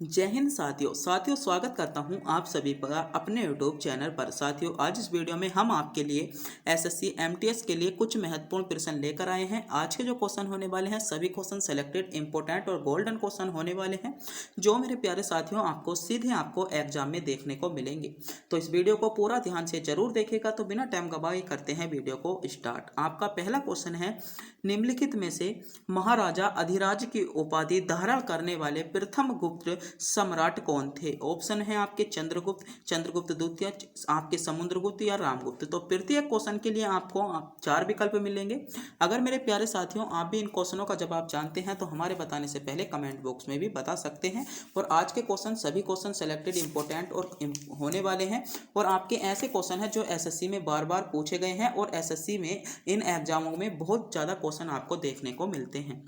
जय हिंद साथियों स्वागत करता हूं आप सभी का अपने यूट्यूब चैनल पर। साथियों, आज इस वीडियो में हम आपके लिए एसएससी एमटीएस के लिए कुछ महत्वपूर्ण प्रश्न लेकर आए हैं। आज के जो क्वेश्चन होने वाले हैं सभी क्वेश्चन सेलेक्टेड इंपॉर्टेंट और गोल्डन क्वेश्चन होने वाले हैं, जो मेरे प्यारे साथियों आपको सीधे आपको एग्जाम में देखने को मिलेंगे। तो इस वीडियो को पूरा ध्यान से जरूर देखेगा। तो बिना टाइम गवाए करते हैं वीडियो को स्टार्ट। आपका पहला क्वेश्चन है, निम्नलिखित में से महाराजा अधिराज की उपाधि धारण करने वाले प्रथम गुप्त सम्राट कौन थे? ऑप्शन है आपके चंद्रगुप्त, चंद्रगुप्त द्वितीय, आपके समुद्रगुप्त या रामगुप्त। तो प्रत्येक क्वेश्चन के लिए आपको चार विकल्प मिलेंगे। अगर मेरे प्यारे साथियों आप भी इन क्वेश्चनों का जवाब जानते हैं तो हमारे बताने से पहले कमेंट बॉक्स में भी बता सकते हैं। और आज के क्वेश्चन सभी क्वेश्चन सेलेक्टेड इंपॉर्टेंट और होने वाले हैं, और आपके ऐसे क्वेश्चन हैं जो एसएससी में बार बार पूछे गए हैं, और एसएससी में इन एग्जामों में बहुत ज़्यादा क्वेश्चन आपको देखने को मिलते हैं।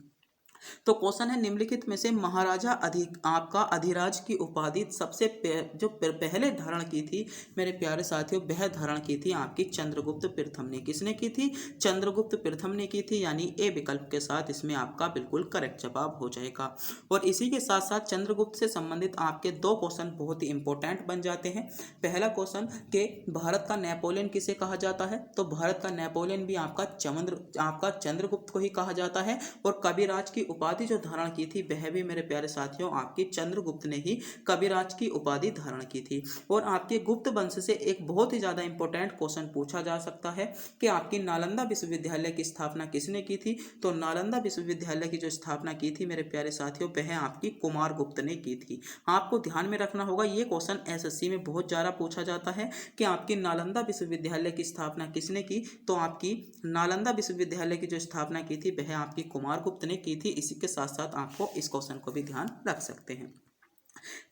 तो क्वेश्चन है, निम्नलिखित में से महाराजा आपका अधिराज की उपाधि सबसे पहले धारण की थी मेरे प्यारे साथियों, वह धारण की थी आपकी चंद्रगुप्त प्रथम ने। किसने की थी? चंद्रगुप्त प्रथम ने की थी, यानी ए विकल्प के साथ इसमें आपका बिल्कुल करेक्ट जवाब हो जाएगा। और इसी के साथ साथ चंद्रगुप्त से संबंधित आपके दो क्वेश्चन बहुत ही इंपॉर्टेंट बन जाते हैं। पहला क्वेश्चन के भारत का नेपोलियन किसे कहा जाता है? तो भारत का नेपोलियन भी आपका चंद्रगुप्त को ही कहा जाता है। और कविराज की उपाधि जो धारण की थी वह भी मेरे प्यारे साथियों आपकी चंद्रगुप्त ने ही कविराज की उपाधि धारण की थी। और आपके गुप्त वंश से एक बहुत ही ज्यादा इंपॉर्टेंट क्वेश्चन पूछा जा सकता है कि आपकी नालंदा विश्वविद्यालय की स्थापना किसने की थी? तो नालंदा विश्वविद्यालय की जो स्थापना की थी मेरे प्यारे साथियों, वह आपकी कुमारगुप्त ने की थी। आपको ध्यान में रखना होगा, ये क्वेश्चन एसएससी में बहुत ज्यादा पूछा जाता है कि आपकी नालंदा विश्वविद्यालय की स्थापना किसने की? तो आपकी नालंदा विश्वविद्यालय की जो स्थापना की थी वह आपकी कुमारगुप्त ने की थी। इसी के साथ साथ आपको इस क्वेश्चन को भी ध्यान रख सकते हैं।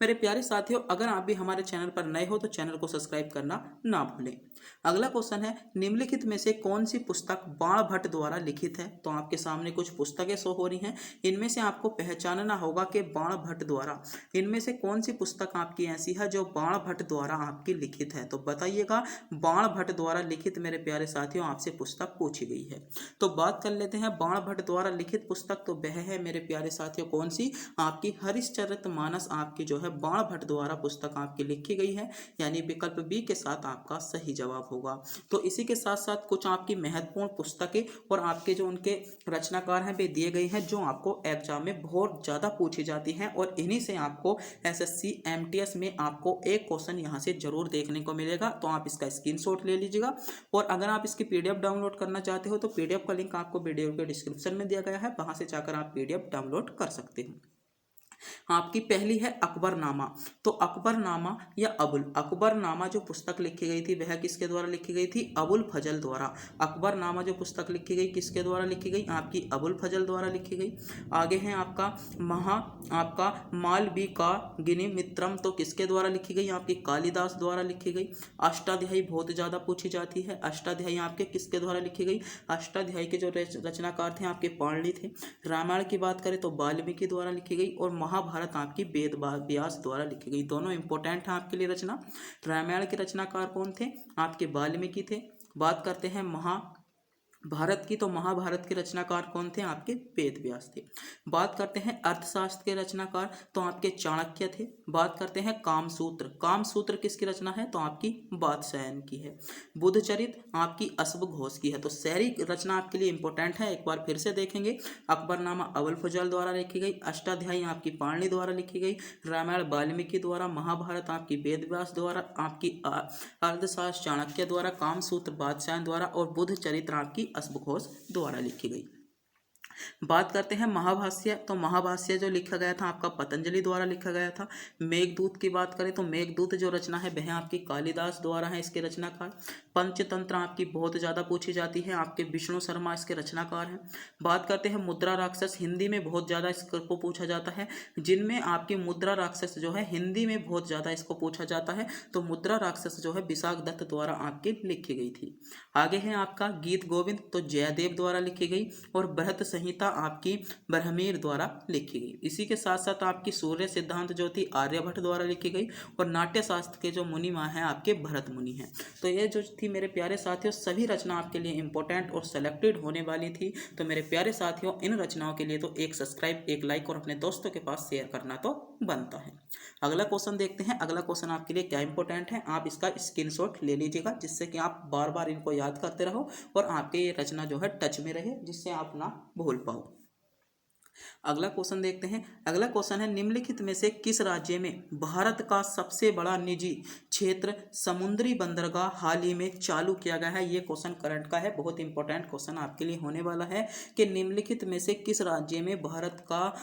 मेरे प्यारे साथियों, अगर आप भी हमारे चैनल पर नए हो तो चैनल को सब्सक्राइब करना ना भूलें। अगला क्वेश्चन है, निम्नलिखित में से कौन सी पुस्तक बाणभट्ट द्वारा लिखित है? तो आपके सामने कुछ पुस्तकें शो हो रही हैं, इनमें से आपको पहचानना होगा कि बाणभट्ट द्वारा इनमें से कौन सी पुस्तक आपकी ऐसी है जो बाणभट्ट द्वारा आपकी लिखित है। तो बताइएगा, बाणभट्ट द्वारा लिखित मेरे प्यारे साथियों आपसे पुस्तक पूछी गई है। तो बात कर लेते हैं बाणभट्ट द्वारा लिखित पुस्तक, तो वह है मेरे प्यारे साथियों कौन सी? आपकी हरिश्चरितमानस आपकी जो है बाणभट्ट द्वारा पुस्तक आपकी लिखी गई है, यानी विकल्प बी के साथ आपका सही जवाब होगा। तो इसी के साथ साथ कुछ आपकी महत्वपूर्ण पुस्तकें और आपके जो उनके रचनाकार हैं वे दिए गए हैं, जो आपको एग्जाम में बहुत ज्यादा पूछी जाती हैं। और इन्हीं से आपको एसएससी एमटीएस में आपको एक क्वेश्चन यहाँ से जरूर देखने को मिलेगा। तो आप इसका स्क्रीनशॉट ले लीजिएगा। और अगर आप इसकी पीडीएफ डाउनलोड करना चाहते हो तो पीडीएफ का लिंक आपको वीडियो के डिस्क्रिप्शन में दिया गया है, वहां से जाकर आप पीडीएफ डाउनलोड कर सकते हो। आपकी पहली है अकबरनामा। तो अकबरनामा या अकबरनामा जो पुस्तक लिखी गई थी वह किसके द्वारा लिखी गई थी? अबुल फजल द्वारा। अकबरनामा जो पुस्तक लिखी गई किसके द्वारा लिखी गई? आपकी अबुल फजल द्वारा लिखी गई। आगे है आपका मालविका गिनीमित्रम, तो किसके द्वारा लिखी गई? आपकी कालिदास द्वारा लिखी गई। अष्टाध्यायी बहुत ज्यादा पूछी जाती है, अष्टाध्यायी आपके किसके द्वारा लिखी गई? अष्टाध्यायी के जो रचनाकार थे आपके पाणिनि थे। रामायण की बात करें तो वाल्मीकि द्वारा लिखी गई। और महाभारत आपकी वेद व्यास द्वारा लिखी गई। दोनों इंपॉर्टेंट हैं आपके लिए रचना। रामायण के रचनाकार कौन थे? आपके वाल्मीकि थे। बात करते हैं भारत की, तो महाभारत के रचनाकार कौन थे? आपके वेद व्यास थे। बात करते हैं अर्थशास्त्र के रचनाकार, तो आपके चाणक्य थे। बात करते हैं कामसूत्र किसकी रचना है? तो आपकी वात्स्यायन की है। बुद्धचरित आपकी अश्वघोष की है। तो सारी रचना आपके लिए इंपॉर्टेंट है, एक बार फिर से देखेंगे। अकबरनामा अबुल फजल द्वारा लिखी गई, अष्टाध्यायी आपकी पाणिनि द्वारा लिखी गई, रामायण वाल्मीकि द्वारा, महाभारत आपकी वेद व्यास द्वारा, आपकी अर्थशास्त्र चाणक्य द्वारा, कामसूत्र वात्स्यायन द्वारा, और बुद्धचरित्र आपकी अश्वघोष द्वारा लिखी गई। बात करते हैं महाभाष्य, तो महाभाष्य जो लिखा गया था आपका पतंजलि द्वारा लिखा गया था। मेघदूत की बात करें तो मेघदूत जो रचना है वह आपकी कालिदास द्वारा है इसके रचनाकार। पंचतंत्र आपकी बहुत ज्यादा पूछी जाती है, आपके विष्णु शर्मा इसके रचनाकार हैं। बात करते हैं मुद्रा राक्षस, हिंदी में बहुत ज्यादा इसको पूछा जाता है, जिनमें आपकी मुद्रा राक्षस जो है हिंदी में बहुत ज्यादा इसको पूछा जाता है। तो मुद्रा राक्षस जो है विशाख दत्त द्वारा आपकी लिखी गई थी। आगे है आपका गीत गोविंद, तो जयदेव द्वारा लिखी गई। और बृहत संहिता आपकी ब्रह्मीर द्वारा लिखी गई। इसी के साथ साथ आपकी सूर्य सिद्धांत जो थी आर्यभट्ट द्वारा लिखी गई, और नाट्य शास्त्र के जो मुनिमा हैं आपके भरत मुनि हैं। तो ये जो थी मेरे प्यारे साथियों सभी रचना आपके लिए इंपॉर्टेंट और सेलेक्टेड होने वाली थी। तो मेरे प्यारे साथियों इन रचनाओं के लिए तो एक सब्सक्राइब, एक लाइक और अपने दोस्तों के पास शेयर करना तो बनता है। अगला क्वेश्चन देखते हैं। अगला क्वेश्चन आपके लिए क्या इंपॉर्टेंट है, आप इसका स्क्रीनशॉट ले लीजिएगा, जिससे कि आप बार बार इनको याद करते रहो और आपके ये रचना जो है टच में रहे, जिससे आप ना भूल पाओ। अगला क्वेश्चन देखते हैं। अगला क्वेश्चन है, निम्नलिखित में से किस राज्य में भारत का सबसे बड़ा निजी क्षेत्र समुद्री बंदरगाह हाल ही में चालू किया गया है। ये क्वेश्चन करंट का है, बहुत इंपॉर्टेंट क्वेश्चन आपके लिए होने वाला है कि निम्नलिखित में से किस राज्य में भारत का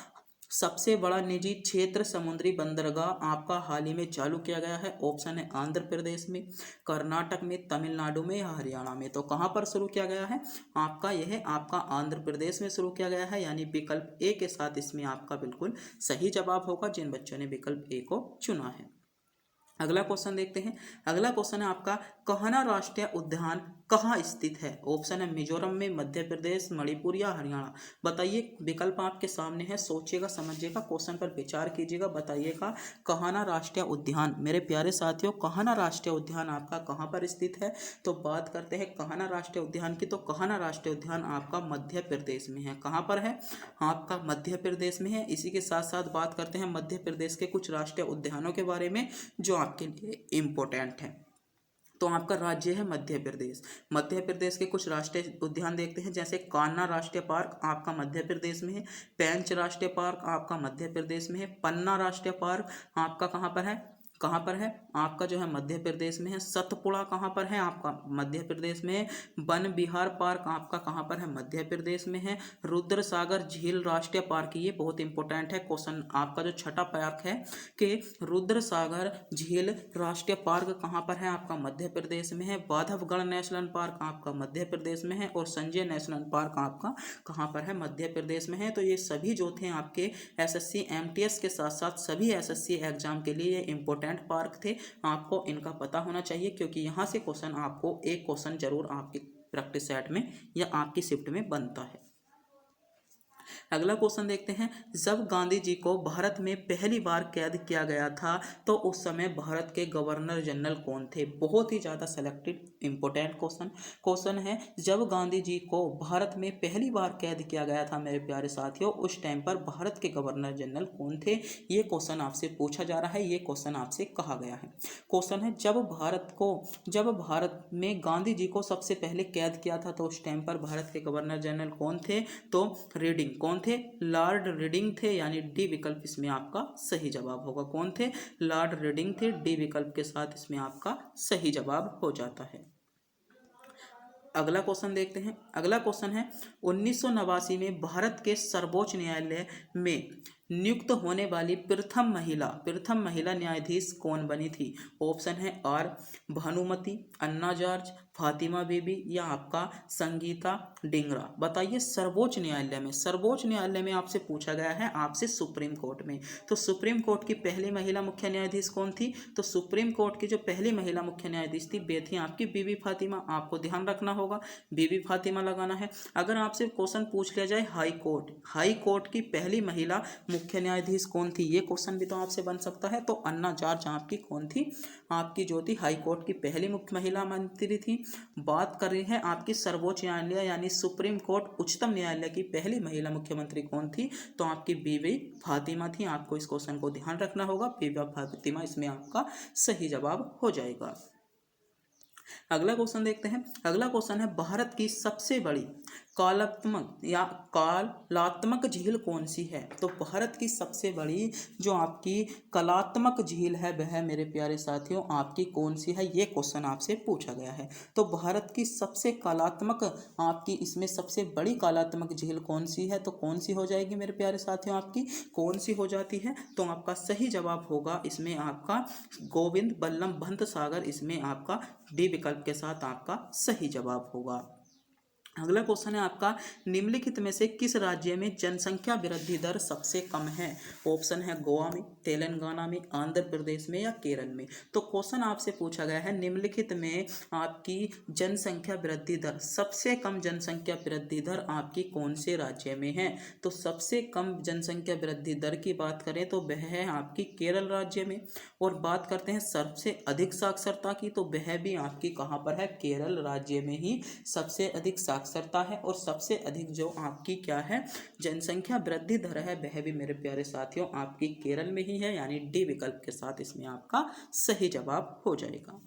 सबसे बड़ा निजी क्षेत्र समुद्री बंदरगाह आपका हाल ही में चालू किया गया है। ऑप्शन है आंध्र प्रदेश में, कर्नाटक में, तमिलनाडु में या हरियाणा में। तो कहाँ पर शुरू किया गया है आपका, यह आपका आंध्र प्रदेश में शुरू किया गया है, यानी विकल्प ए के साथ इसमें आपका बिल्कुल सही जवाब होगा जिन बच्चों ने विकल्प ए को चुना है। अगला क्वेश्चन देखते हैं। अगला क्वेश्चन है आपका, कान्हा राष्ट्रीय उद्यान कहाँ स्थित है। ऑप्शन है मिजोरम में, मध्य प्रदेश, मणिपुर या हरियाणा। बताइए, विकल्प आपके सामने है, सोचिएगा, समझिएगा, क्वेश्चन पर विचार कीजिएगा, बताइएगा। कान्हा राष्ट्रीय उद्यान मेरे प्यारे साथियों, कान्हा राष्ट्रीय उद्यान आपका कहाँ पर स्थित है। तो बात करते हैं कान्हा राष्ट्रीय उद्यान की, तो कान्हा राष्ट्रीय उद्यान आपका मध्य प्रदेश में है। कहाँ पर है आपका, मध्य प्रदेश में है। इसी के साथ साथ बात करते हैं मध्य प्रदेश के कुछ राष्ट्रीय उद्यानों के बारे में जो आपके लिए इम्पोर्टेंट है। तो आपका राज्य है मध्य प्रदेश। मध्य प्रदेश के कुछ राष्ट्रीय उद्यान देखते हैं, जैसे कान्हा राष्ट्रीय पार्क आपका मध्य प्रदेश में है, पेंच राष्ट्रीय पार्क आपका मध्य प्रदेश में है, पन्ना राष्ट्रीय पार्क आपका कहाँ पर है, कहाँ पर है आपका जो है मध्य प्रदेश में है, सतपुड़ा कहाँ पर है आपका मध्य प्रदेश में है, वन विहार पार्क आपका कहाँ पर है मध्य प्रदेश में है, रुद्र सागर झील राष्ट्रीय पार्क, ये बहुत इंपॉर्टेंट है क्वेश्चन आपका जो छठा पार्क है कि रुद्र सागर झील राष्ट्रीय पार्क कहाँ पर है आपका मध्य प्रदेश में है, बांधवगढ़ नेशनल पार्क आपका मध्य प्रदेश में है, और संजय नेशनल पार्क आपका कहाँ पर है मध्य प्रदेश में है। तो ये सभी जो थे आपके एसएससी एमटीएस के साथ साथ सभी एसएससी एग्जाम के लिए इंपॉर्टेंट पार्क थे, आपको इनका पता होना चाहिए, क्योंकि यहाँ से क्वेश्चन आपको एक क्वेश्चन जरूर आपकी प्रैक्टिस सेट में या आपकी शिफ्ट में बनता है। अगला क्वेश्चन देखते हैं, जब गांधी जी को भारत में पहली बार कैद किया गया था तो उस समय भारत के गवर्नर जनरल कौन थे। बहुत ही ज़्यादा सेलेक्टेड इंपॉर्टेंट क्वेश्चन है। जब गांधी जी को भारत में पहली बार कैद किया गया था मेरे प्यारे साथियों, उस टाइम पर भारत के गवर्नर जनरल कौन थे, ये क्वेश्चन आपसे पूछा जा रहा है, ये क्वेश्चन आपसे कहा गया है। क्वेश्चन है, जब भारत में गांधी जी को सबसे पहले कैद किया था तो उस टाइम पर भारत के गवर्नर जनरल कौन थे। तो रीडिंग कौन थे, लॉर्ड रीडिंग थे, यानी डी विकल्प इसमें आपका सही जवाब होगा। कौन थे, लॉर्ड रीडिंग थे, डी विकल्प के साथ इसमें आपका सही जवाब हो जाता है। अगला क्वेश्चन देखते हैं। अगला क्वेश्चन है, 1989 में भारत के सर्वोच्च न्यायालय में नियुक्त होने वाली प्रथम महिला न्यायाधीश कौन बनी थी। ऑप्शन है आर भानुमति, अन्ना जॉर्ज, फातिमा बीबी या आपका संगीता डिंगरा। बताइए, सर्वोच्च न्यायालय में आपसे पूछा गया है, आपसे सुप्रीम कोर्ट में। तो सुप्रीम कोर्ट की पहली महिला मुख्य न्यायाधीश कौन थी। तो सुप्रीम कोर्ट की जो पहली महिला मुख्य न्यायाधीश थी वे थी आपकी बीबी फातिमा। आपको ध्यान रखना होगा, बीबी फातिमा लगाना है। अगर आपसे क्वेश्चन पूछ लिया जाए हाई कोर्ट की पहली महिला मुख्य न्यायाधीश कौन थी, ये क्वेश्चन भी तो आपसे बन सकता है। तो अन्ना जॉर्ज आपकी कौन थी, आपकी जो थी हाई कोर्ट की पहली मुख्य महिला मंत्री थी। बात कर रही है आपकी सर्वोच्च न्यायालय यानी सुप्रीम कोर्ट उच्चतम न्यायालय की पहली महिला मुख्यमंत्री कौन थी। तो आपकी बीबी फातिमा थी। आपको इस क्वेश्चन को ध्यान रखना होगा, बीबी फातिमा इसमें आपका सही जवाब हो जाएगा। अगला क्वेश्चन देखते हैं। अगला क्वेश्चन है, भारत की सबसे बड़ी कलात्मक झील कौन सी है। तो भारत की सबसे बड़ी जो आपकी कलात्मक झील है वह मेरे प्यारे साथियों आपकी कौन सी है, ये क्वेश्चन आपसे पूछा गया है। तो भारत की सबसे कलात्मक आपकी इसमें सबसे बड़ी कलात्मक झील कौन सी है, तो कौन सी हो जाएगी मेरे प्यारे साथियों, आपकी कौन सी हो जाती है। तो आपका सही जवाब होगा इसमें आपका गोविंद बल्लभ पंत सागर, इसमें आपका डी विकल्प के साथ आपका सही जवाब होगा। अगला क्वेश्चन है आपका, निम्नलिखित में से किस राज्य में जनसंख्या वृद्धि दर सबसे कम है? ऑप्शन है गोवा में, तेलंगाना में, आंध्र प्रदेश में या केरल में। तो क्वेश्चन आपसे पूछा गया है निम्नलिखित में आपकी जनसंख्या वृद्धि दर, सबसे कम जनसंख्या वृद्धि दर आपकी कौन से राज्य में है? तो सबसे कम जनसंख्या वृद्धि दर की बात करें तो वह है आपकी केरल राज्य में। और बात करते हैं सबसे अधिक साक्षरता की, तो वह भी आपकी कहाँ पर है? केरल राज्य में ही सबसे अधिक साक्षरता है। और सबसे अधिक जो आपकी क्या है जनसंख्या वृद्धि दर है, वह भी मेरे प्यारे साथियों आपकी केरल में ही है, यानी डी विकल्प के साथ इसमें आपका सही जवाब हो जाएगा।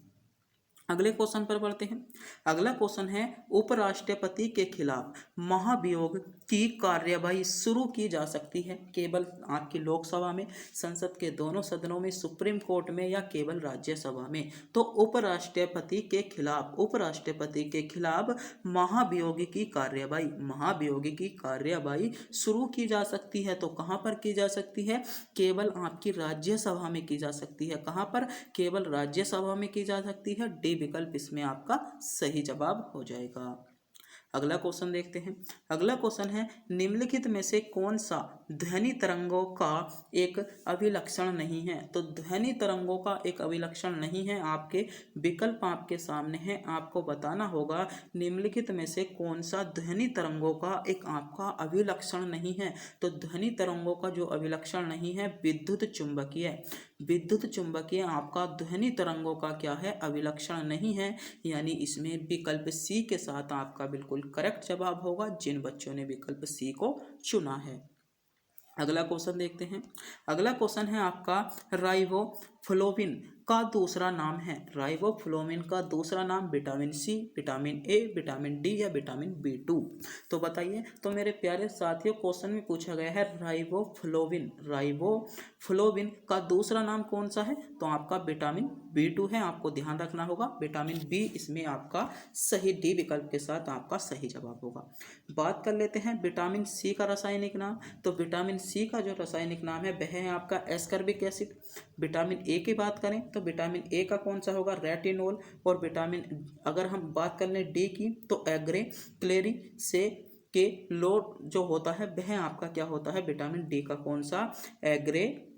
अगले क्वेश्चन पर बढ़ते हैं। अगला क्वेश्चन है, उपराष्ट्रपति के खिलाफ महाभियोग की कार्यवाही शुरू की जा सकती है केवल आपकी लोकसभा में, संसद के दोनों सदनों में, सुप्रीम कोर्ट में या केवल राज्यसभा में? तो उपराष्ट्रपति के खिलाफ महाभियोग की कार्यवाही शुरू की जा सकती है। तो कहाँ पर की जा सकती है? केवल आपकी राज्यसभा में की जा सकती है। कहाँ पर? केवल राज्यसभा में की जा सकती है। डी विकल्प इसमें आपका सही जवाब हो जाएगा। अगला क्वेश्चन देखते हैं। अगला क्वेश्चन है, निम्नलिखित में से कौन सा ध्वनि तरंगों का एक अभिलक्षण नहीं है? तो ध्वनि तरंगों का एक अभिलक्षण नहीं है, आपके विकल्प आपके सामने हैं, आपको बताना होगा निम्नलिखित में से कौन सा ध्वनि तरंगों का एक आपका अभिलक्षण नहीं है। तो ध्वनि तरंगों का जो अभिलक्षण नहीं है विद्युत चुंबकीय आपका ध्वनि तरंगों का क्या है? अभिलक्षण नहीं है, यानी इसमें विकल्प सी के साथ आपका बिल्कुल करेक्ट जवाब होगा जिन बच्चों ने विकल्प सी को चुना है। अगला क्वेश्चन देखते हैं। अगला क्वेश्चन है आपका, राइबोफ्लोविन का दूसरा नाम है। राइबोफ्लोविन का दूसरा नाम vitamin C, vitamin A, vitamin D या विटामिन B2? तो बताइए। तो मेरे प्यारे साथियों क्वेश्चन में पूछा गया है राइबोफ्लोविन का दूसरा नाम कौन सा है? तो आपका विटामिन B2 है, आपको ध्यान रखना होगा। विटामिन बी इसमें आपका सही डी विकल्प के साथ आपका सही जवाब होगा। बात कर लेते हैं विटामिन सी का रासायनिक नाम। तो विटामिन सी का जो रासायनिक नाम है वह है आपका एस्कर्बिक एसिड। विटामिन ए की बात करें तो विटामिन ए का कौन सा होगा? रेटिनोल। और विटामिन अगर हम बात कर लें डी की तो एग्रे क्लेरी से के लोड जो होता है वह आपका क्या होता है? विटामिन डी का कौन सा? एग्रे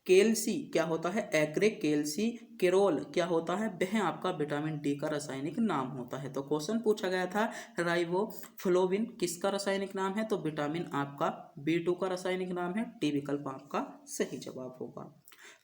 केल्सी क्या होता है? एग्रे केल्सी केरोल क्या होता है? वह आपका विटामिन डी का रासायनिक नाम होता है। तो क्वेश्चन पूछा गया था राइबोफ्लोविन किसका रासायनिक नाम है? तो विटामिन आपका B2 का रासायनिक नाम है। डी विकल्प आपका सही जवाब होगा।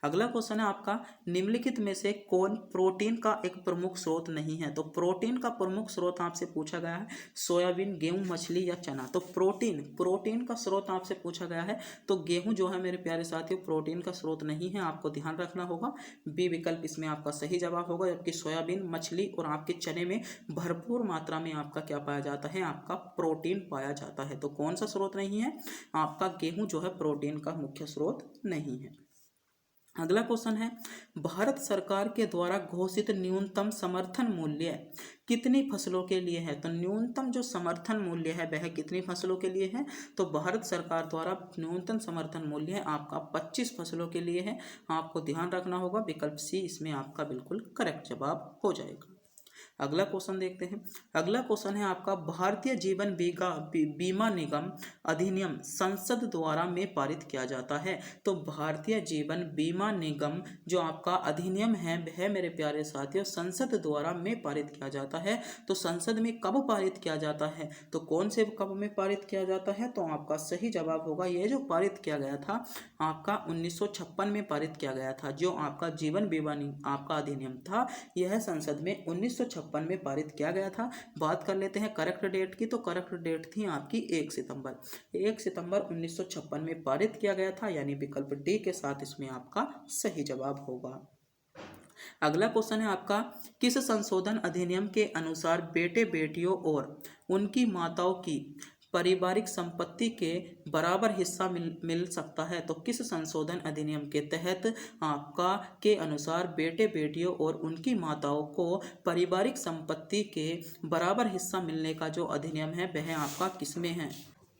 अगला क्वेश्चन है आपका, निम्नलिखित में से कौन प्रोटीन का एक प्रमुख स्रोत नहीं है? तो प्रोटीन का प्रमुख स्रोत आपसे पूछा गया है सोयाबीन, गेहूं, मछली या चना? तो प्रोटीन का स्रोत आपसे पूछा गया है तो गेहूं जो है मेरे प्यारे साथियों प्रोटीन का स्रोत नहीं है, आपको ध्यान रखना होगा। बी विकल्प इसमें आपका सही जवाब होगा। जबकि सोयाबीन, मछली और आपके चने में भरपूर मात्रा में आपका क्या पाया जाता है? आपका प्रोटीन पाया जाता है। तो कौन सा स्रोत नहीं है? आपका गेहूं जो है प्रोटीन का मुख्य स्रोत नहीं है। अगला क्वेश्चन है, भारत सरकार के द्वारा घोषित न्यूनतम समर्थन मूल्य कितनी फसलों के लिए है? तो न्यूनतम जो समर्थन मूल्य है वह कितनी फसलों के लिए है? तो भारत सरकार द्वारा न्यूनतम समर्थन मूल्य है आपका 25 फसलों के लिए है, आपको ध्यान रखना होगा। विकल्प सी इसमें आपका बिल्कुल करेक्ट जवाब हो जाएगा। अगला क्वेश्चन देखते हैं। अगला क्वेश्चन है आपका, भारतीय जीवन बीमा निगम अधिनियम संसद द्वारा में पारित किया जाता है। तो भारतीय जीवन बीमा निगम जो आपका अधिनियम है वह मेरे प्यारे साथियों संसद द्वारा में पारित किया जाता है। तो संसद में कब पारित किया जाता है? तो कौन से कब में पारित किया जाता है? तो आपका सही जवाब होगा ये जो पारित किया गया था आपका 1956 में पारित किया गया था। जो आपका जीवन बीमा आपका अधिनियम था यह संसद में 1956 में पारित किया गया था। बात कर लेते हैं करेक्ट डेट की। तो करेक्ट डेट थी आपकी 1 सितंबर 1956 में पारित किया गया था, यानी विकल्प डी के साथ इसमें आपका सही जवाब होगा। अगला क्वेश्चन है आपका, किस संशोधन अधिनियम के अनुसार बेटे बेटियों और उनकी माताओं की पारिवारिक संपत्ति के बराबर हिस्सा मिल सकता है? तो किस संशोधन अधिनियम के तहत आपका के अनुसार बेटे बेटियों और उनकी माताओं को पारिवारिक संपत्ति के बराबर हिस्सा मिलने का जो अधिनियम है वह आपका किसमें है?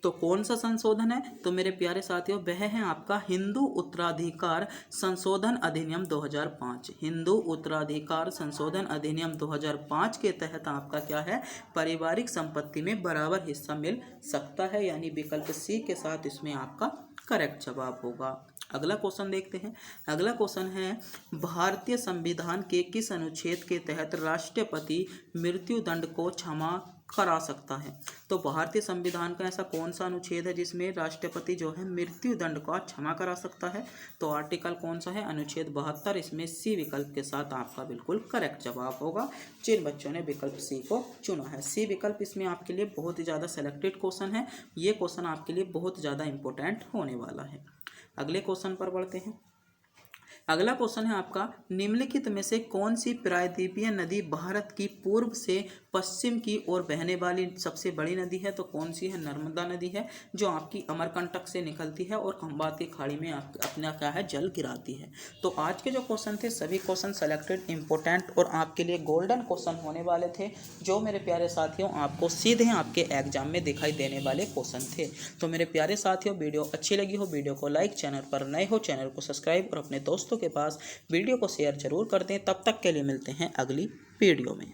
तो कौन सा संशोधन है? तो मेरे प्यारे साथियों वह है आपका हिंदू उत्तराधिकार संशोधन अधिनियम 2005। हिंदू उत्तराधिकार संशोधन अधिनियम 2005 के तहत आपका क्या है, पारिवारिक संपत्ति में बराबर हिस्सा मिल सकता है, यानी विकल्प सी के साथ इसमें आपका करेक्ट जवाब होगा। अगला क्वेश्चन देखते हैं। अगला क्वेश्चन है, भारतीय संविधान के किस अनुच्छेद के तहत राष्ट्रपति मृत्यु दंड को क्षमा करा सकता है? तो भारतीय संविधान का ऐसा कौन सा अनुच्छेद है जिसमें राष्ट्रपति जो है मृत्यु दंड को क्षमा करा सकता है? तो आर्टिकल कौन सा है? अनुच्छेद 72। इसमें सी विकल्प के साथ आपका बिल्कुल करेक्ट जवाब होगा, जिन बच्चों ने विकल्प सी को चुना है। सी विकल्प इसमें आपके लिए बहुत ही ज़्यादा सेलेक्टेड क्वेश्चन है, ये क्वेश्चन आपके लिए बहुत ज़्यादा इंपॉर्टेंट होने वाला है। अगले क्वेश्चन पर बढ़ते हैं। अगला क्वेश्चन है आपका, निम्नलिखित में से कौन सी प्रायद्वीपीय नदी भारत की पूर्व से पश्चिम की ओर बहने वाली सबसे बड़ी नदी है? तो कौन सी है? नर्मदा नदी है, जो आपकी अमरकंटक से निकलती है और खंबात की खाड़ी में अपना क्या है, जल गिराती है। तो आज के जो क्वेश्चन थे सभी क्वेश्चन सेलेक्टेड, इंपॉर्टेंट और आपके लिए गोल्डन क्वेश्चन होने वाले थे, जो मेरे प्यारे साथियों आपको सीधे आपके एग्जाम में दिखाई देने वाले क्वेश्चन थे। तो मेरे प्यारे साथियों, वीडियो अच्छी लगी हो वीडियो को लाइक, चैनल पर नए हो चैनल को सब्सक्राइब और अपने दोस्तों के पास वीडियो को शेयर जरूर कर दें। तब तक के लिए मिलते हैं अगली वीडियो में।